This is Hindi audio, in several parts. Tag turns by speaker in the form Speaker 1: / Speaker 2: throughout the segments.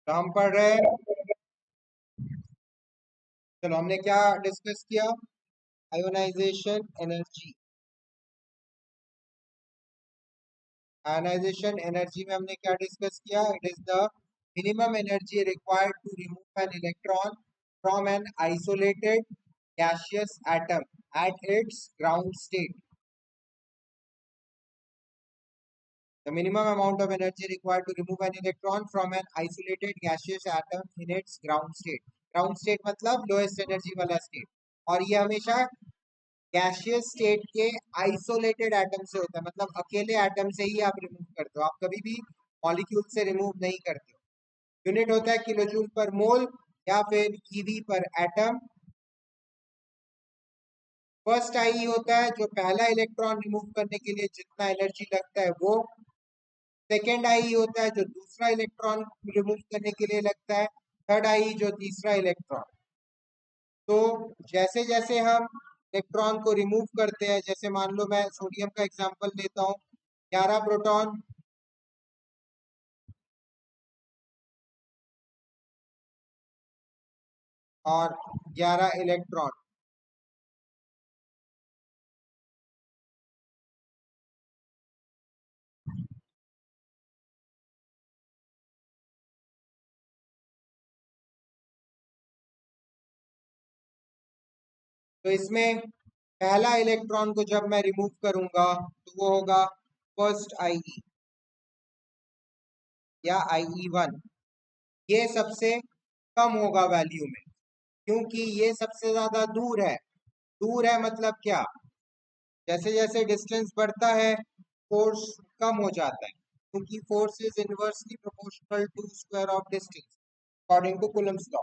Speaker 1: तो हम पढ़ रहे हैं। चलो, हमने क्या डिस्कस किया? Ionisation energy. आयोनाइजेशन एनर्जी में हमने क्या डिस्कस किया? It is the minimum energy required to remove an electron from an isolated gaseous atom at its ground state. The minimum amount of energy required to remove an electron from an isolated gaseous atom in its ground state. Ground state मतलब lowest energy वाला state. और ये हमेशा गैशियस स्टेट के आइसोलेटेड एटम से होता है, मतलब अकेले एटम से ही आप रिमूव करते हो, आप कभी भी मॉलिक्यूल से रिमूव नहीं करते हो। यूनिट होता है किलो जूल पर मोल या फिर ईवी पर एटम। फर्स्ट आई होता है जो पहला इलेक्ट्रॉन रिमूव करने के लिए जितना एनर्जी लगता है वो। सेकेंड आई होता है जो दूसरा इलेक्ट्रॉन रिमूव करने के लिए लगता है। थर्ड आई जो तीसरा इलेक्ट्रॉन। तो जैसे जैसे हम इलेक्ट्रॉन को रिमूव करते हैं, जैसे मान लो मैं सोडियम का एग्जांपल लेता हूँ, 11 प्रोटॉन और 11 इलेक्ट्रॉन। तो इसमें पहला इलेक्ट्रॉन को जब मैं रिमूव करूंगा तो वो होगा फर्स्ट आई या IE1। ये सबसे कम होगा वैल्यू में, क्योंकि ये सबसे ज्यादा दूर है। दूर है मतलब क्या? जैसे जैसे डिस्टेंस बढ़ता है फोर्स कम हो जाता है, क्योंकि force is inversely proportional to square of distance according to Coulomb's law.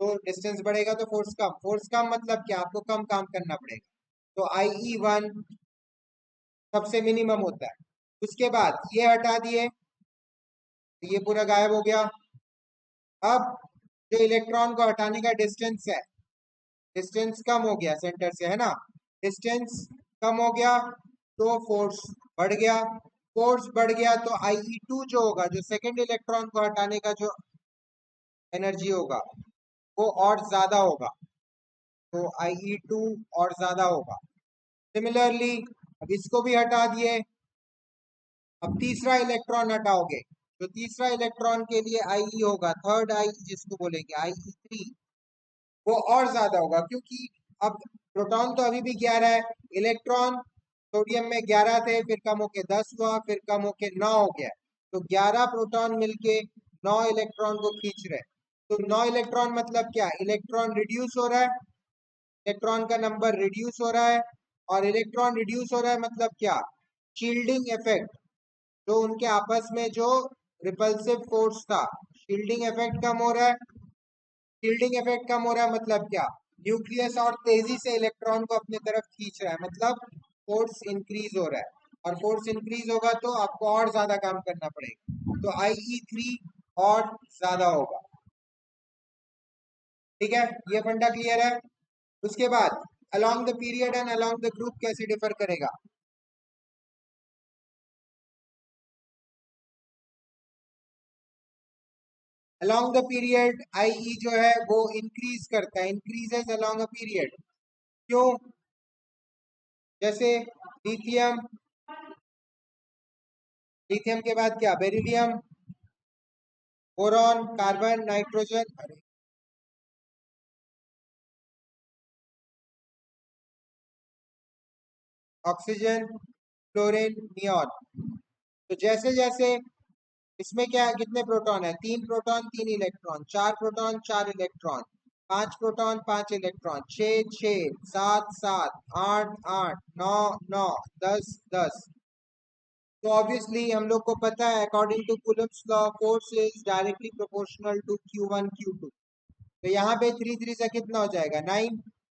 Speaker 1: तो डिस्टेंस बढ़ेगा तो फोर्स कम मतलब क्या? आपको कम काम करना पड़ेगा। तो IE1 सबसे मिनिमम होता है। उसके बाद ये हटा दिए तो ये पूरा गायब हो गया। अब जो इलेक्ट्रॉन को हटाने का डिस्टेंस है, डिस्टेंस कम हो गया सेंटर से, है ना? डिस्टेंस कम हो गया तो फोर्स बढ़ गया। फोर्स बढ़ गया तो IE2 जो होगा, जो सेकंड इलेक्ट्रॉन को हटाने का जो एनर्जी होगा वो और ज्यादा होगा। तो IE2 और ज्यादा होगा। सिमिलरली अब इसको भी हटा दिए, अब तीसरा इलेक्ट्रॉन हटाओगे तो तीसरा इलेक्ट्रॉन के लिए IE होगा, थर्ड आई जिसको बोलेंगे IE3, वो और ज्यादा होगा, क्योंकि अब प्रोटॉन तो अभी भी 11 है, इलेक्ट्रॉन सोडियम में 11 थे, फिर कम होके 10 हुआ, फिर कम होके 9 हो गया। तो 11 प्रोटॉन मिलके 9 इलेक्ट्रॉन को खींच रहे। तो 9 इलेक्ट्रॉन मतलब क्या? इलेक्ट्रॉन रिड्यूस हो रहा है, इलेक्ट्रॉन का नंबर रिड्यूस हो रहा है। और इलेक्ट्रॉन रिड्यूस हो रहा है मतलब क्या? शील्डिंग इफेक्ट, जो उनके आपस में जो रिपल्सिव फोर्स था, शील्डिंग इफेक्ट कम हो रहा है। शील्डिंग इफेक्ट कम हो रहा है मतलब क्या? न्यूक्लियस और तेजी से इलेक्ट्रॉन को अपने तरफ खींच रहा है, मतलब फोर्स इंक्रीज हो रहा है। और फोर्स इंक्रीज होगा तो आपको और ज्यादा काम करना पड़ेगा, तो IE3 और ज्यादा होगा। ठीक है, ये फंडा क्लियर है? उसके बाद along the period and along the group कैसे डिफर करेगा? अलोंग द पीरियड IE जो है वो इंक्रीज करता है, इंक्रीजेस अलोंग अ पीरियड। क्यों? जैसे लिथियम, लिथियम के बाद क्या? Beryllium, boron, carbon, nitrogen, oxygen, chlorine, neon. तो जैसे जैसे इसमें क्या है, कितने प्रोटॉन है? 3 proton 3 electron, 4 proton 4 electron, 5 proton 5 electron, 6 6, 7 7, 8 8, 9 9, 10 10। तो ऑब्वियसली हम लोग को पता है according to Coulomb's law force is directly proportional to Q1 Q2। तो यहाँ पे 3 3 से कितना हो जाएगा? 9।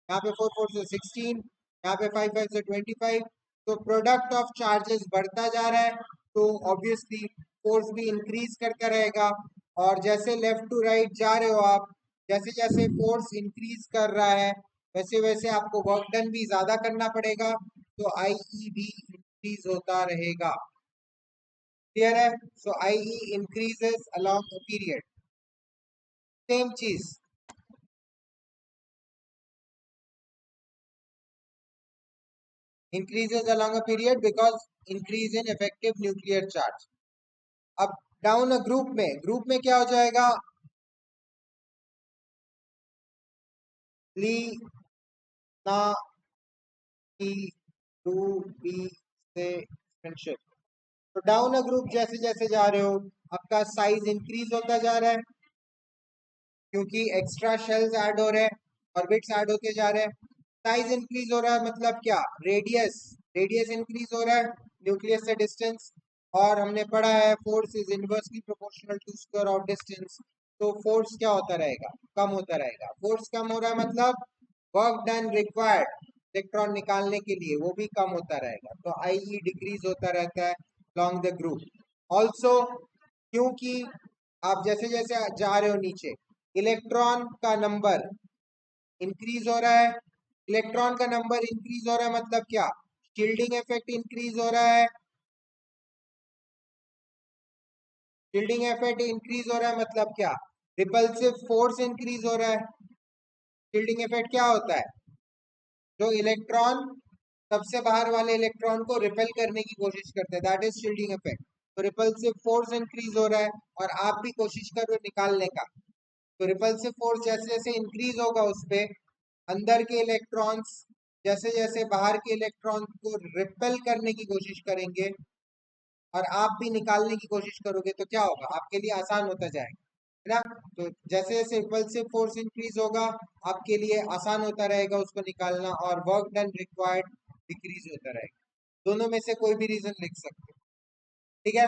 Speaker 1: यहाँ पे 4 4 से 16। यहाँ पे 5 5 से 25। तो प्रोडक्ट ऑफ चार्जेस बढ़ता जा रहा है, तो ऑब्वियसली फोर्स भी इंक्रीज करता रहेगा। और जैसे लेफ्ट टू राइट जा रहे हो आप, जैसे जैसे फोर्स इंक्रीज कर रहा है वैसे वैसे आपको वर्क डन भी ज्यादा करना पड़ेगा, तो IE भी इंक्रीज होता रहेगा। क्लियर है? सो IE increases along the period. Same चीज, increases along a period because increase in effective nuclear charge. अब डाउन अ ग्रुप में क्या हो जाएगा, ली ना की टू बी से फ्रेंडशिप। तो डाउन अ ग्रुप जैसे जैसे जा रहे हो आपका साइज इंक्रीज होता जा रहा है, क्योंकि एक्स्ट्रा शेल्स ऐड हो रहे हैं, ऑर्बिट्स ऐड होते जा रहे हैं। साइज इंक्रीज हो रहा है मतलब क्या, रेडियस रेडियस इंक्रीज हो रहा है न्यूक्लियस से डिस्टेंस। और हमने पढ़ा है force is inversely proportional to square of distance. तो फोर्स क्या होता रहेगा, कम होता रहेगा। फोर्स कम हो रहा है मतलब वर्क डन रिक्वायर्ड इलेक्ट्रॉन निकालने के लिए वो भी कम होता रहेगा। तो आई डिक्रीज होता रहता है along द ग्रुप ऑल्सो, क्योंकि आप जैसे जैसे जा रहे हो नीचे इलेक्ट्रॉन का नंबर इंक्रीज हो रहा है। इलेक्ट्रॉन का नंबर इंक्रीज हो रहा है मतलब क्या, शील्डिंग इफेक्ट इंक्रीज हो रहा है। शील्डिंग इफेक्ट इंक्रीज हो रहा है मतलब क्या, रिपल्सिव फोर्स इंक्रीज हो रहा है। शील्डिंग इफेक्ट क्या होता है, जो इलेक्ट्रॉन सबसे बाहर वाले इलेक्ट्रॉन को रिपेल करने की कोशिश करते हैं, दैट इज शील्डिंग इफेक्ट। तो रिपल्सिव फोर्स इंक्रीज हो रहा है और आप भी कोशिश कर रहे हो निकालने का। तो रिपल्सिव फोर्स जैसे जैसे इंक्रीज होगा उस पे अंदर के इलेक्ट्रॉन्स जैसे जैसे बाहर के इलेक्ट्रॉन को रिपेल करने की कोशिश करेंगे और आप भी निकालने की कोशिश करोगे, तो क्या होगा, आपके लिए आसान होता जाएगा, है ना। तो जैसे जैसे रिपल्सिव फोर्स इंक्रीज होगा आपके लिए आसान होता रहेगा उसको निकालना, और वर्क डन रिक्वायर्ड डिक्रीज होता रहेगा। दोनों में से कोई भी रीजन लिख सकते हो, ठीक है।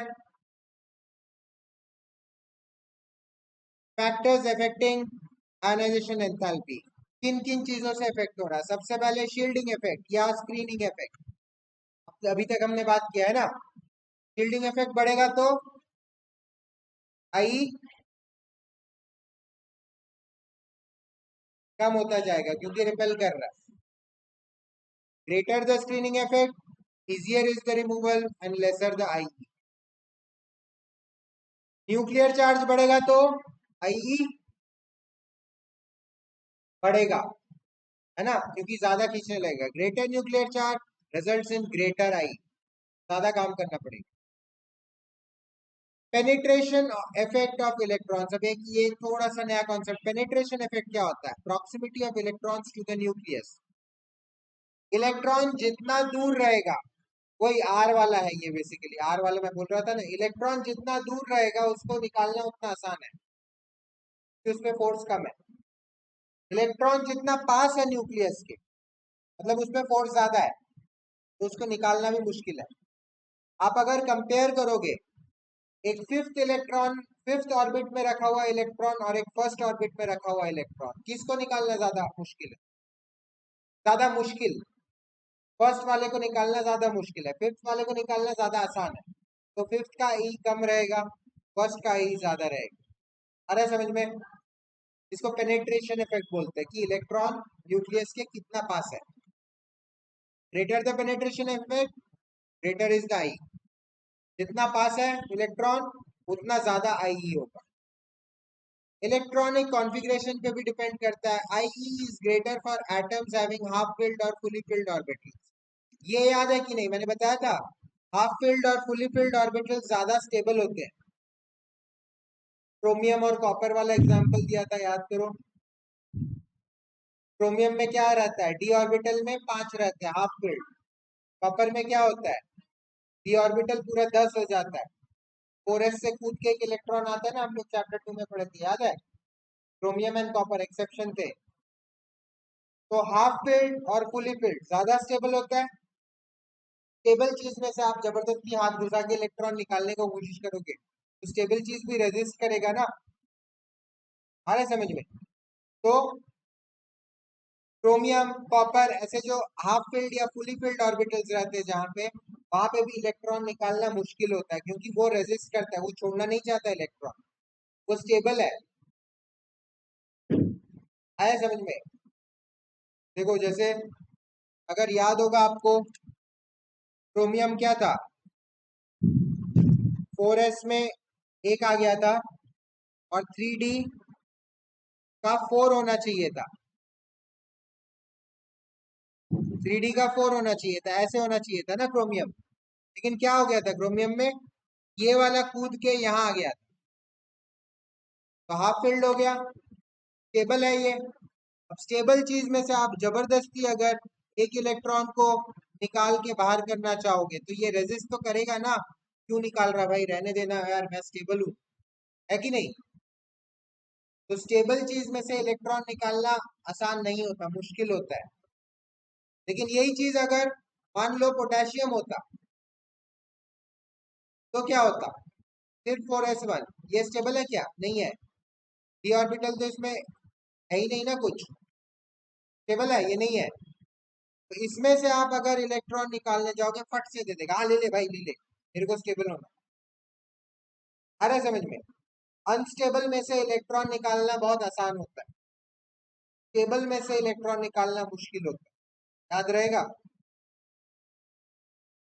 Speaker 1: फैक्टर्स अफेक्टिंग आयनाइजेशन एंथैल्पी, किन किन चीजों से इफेक्ट हो रहा है। सबसे पहले शील्डिंग इफेक्ट या स्क्रीनिंग इफेक्ट, अभी तक हमने बात किया है ना। शील्डिंग इफेक्ट बढ़ेगा तो आई कम होता जाएगा क्योंकि रिपेल कर रहा है। Greater the screening effect easier is the removal and lesser the I. Nuclear charge बढ़ेगा तो आई बढ़ेगा, है ना, क्योंकि ज्यादा खींचने लगेगा। Greater nuclear charge results in greater I, ज्यादा काम करना पड़ेगा। पेनिट्रेशन इफेक्ट ऑफ इलेक्ट्रॉन्स, अब एक ये थोड़ा सा नया कॉन्सेप्ट, पेनिट्रेशन इफेक्ट क्या होता है, proximity of electrons to the nucleus. Electron जितना दूर रहेगा, वही आर वाला है, ये बेसिकली आर वाला मैं बोल रहा था ना, इलेक्ट्रॉन जितना दूर रहेगा उसको निकालना उतना आसान है क्योंकि उसमें फोर्स कम है। इलेक्ट्रॉन जितना पास है न्यूक्लियस के मतलब उसमें फोर्स ज्यादा है, तो उसको निकालना भी मुश्किल है। आप अगर कंपेयर करोगे एक फिफ्थ ऑर्बिट में रखा हुआ इलेक्ट्रॉन और एक फर्स्ट ऑर्बिट में रखा हुआ इलेक्ट्रॉन, किसको निकालना ज्यादा मुश्किल है, ज्यादा मुश्किल फर्स्ट वाले को निकालना ज्यादा मुश्किल है, फिफ्थ वाले को निकालना ज्यादा आसान है। तो फिफ्थ का ई कम रहेगा, फर्स्ट का ई ज्यादा रहेगा। आ रहा है समझ में। इसको पेनेट्रेशन इफेक्ट बोलते हैं कि इलेक्ट्रॉन न्यूक्लियस के कितना पास है। Greater the penetration effect greater is the I, जितना पास है इलेक्ट्रॉन उतना ज्यादा आई होगा। इलेक्ट्रॉनिक कॉन्फ़िगरेशन पे भी डिपेंड करता है। I is greater for atoms having half filled और फुली फिल्ड ऑर्बिटल्स। ये याद है कि नहीं, मैंने बताया था हाफ फिल्ड और फुली फिल्ड ऑर्बिटल्स ज्यादा स्टेबल होते हैं। क्रोमियम और कॉपर वाला एग्जांपल दिया था, याद करो। क्रोमियम में क्या रहता है, डी ऑर्बिटल में 5 रहते हैं हाफ फील्ड। कॉपर में क्या होता है, डी ऑर्बिटल पूरा 10 हो जाता है। 4s से कूद के एक इलेक्ट्रॉन आता है ना, हम लोग चैप्टर 2 में पढ़े थे, याद है। क्रोमियम एंड कॉपर एक्सेप्शन थे। तो हाफ फील्ड और फुली फील्ड ज्यादा स्टेबल होता है। स्टेबल चीज में से आप जबरदस्ती हाथ घुसा के इलेक्ट्रॉन निकालने की कोशिश करोगे तो स्टेबल चीज भी रेजिस्ट करेगा ना, आ रहा है समझ में। तो क्रोमियम कॉपर ऐसे जो हाफ फील्ड या फुली फील्ड ऑर्बिटल्स रहते हैं जहाँ पे, वहां पे भी इलेक्ट्रॉन निकालना मुश्किल होता है क्योंकि वो रेजिस्ट करता है, वो छोड़ना नहीं चाहता इलेक्ट्रॉन, वो स्टेबल है। आया समझ में। देखो जैसे अगर याद होगा आपको, क्रोमियम क्या था, 4s में एक आ गया था और 3d का 4 होना चाहिए था, 3D का 4 होना चाहिए था, ऐसे होना चाहिए था ना क्रोमियम। लेकिन क्या हो गया था क्रोमियम में, ये वाला कूद के यहाँ आ गया था, तो हाफ फील्ड हो गया। स्टेबल है ये। अब स्टेबल चीज में से आप जबरदस्ती अगर एक इलेक्ट्रॉन को निकाल के बाहर करना चाहोगे तो ये रेजिस्ट तो करेगा ना, क्यों निकाल रहा भाई, रहने देना यार, मैं स्टेबल हूँ, है कि नहीं। तो स्टेबल चीज में से इलेक्ट्रॉन निकालना आसान नहीं होता, मुश्किल होता है। लेकिन यही चीज अगर मान लो पोटेशियम होता तो क्या होता, सिर्फ 4s1, ये स्टेबल है क्या, नहीं है। डी ऑर्बिटल तो इसमें है ही नहीं ना कुछ, स्टेबल है, ये नहीं है। तो इसमें से आप अगर इलेक्ट्रॉन निकालने जाओगे फट से दे देगा, हाँ ले ले भाई ले ले, मेरे को स्टेबल होना। आ रहा है समझ में। अनस्टेबल में से इलेक्ट्रॉन निकालना बहुत आसान होता है, स्टेबल में से इलेक्ट्रॉन निकालना मुश्किल होता है, याद रहेगा।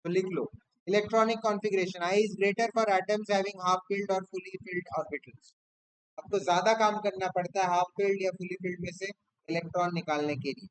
Speaker 1: तो लिख लो, electronic configuration I is greater for atoms having half filled or fully filled orbitals। अब तो ज्यादा काम करना पड़ता है हाफ फील्ड या फुली फील्ड में से इलेक्ट्रॉन निकालने के लिए।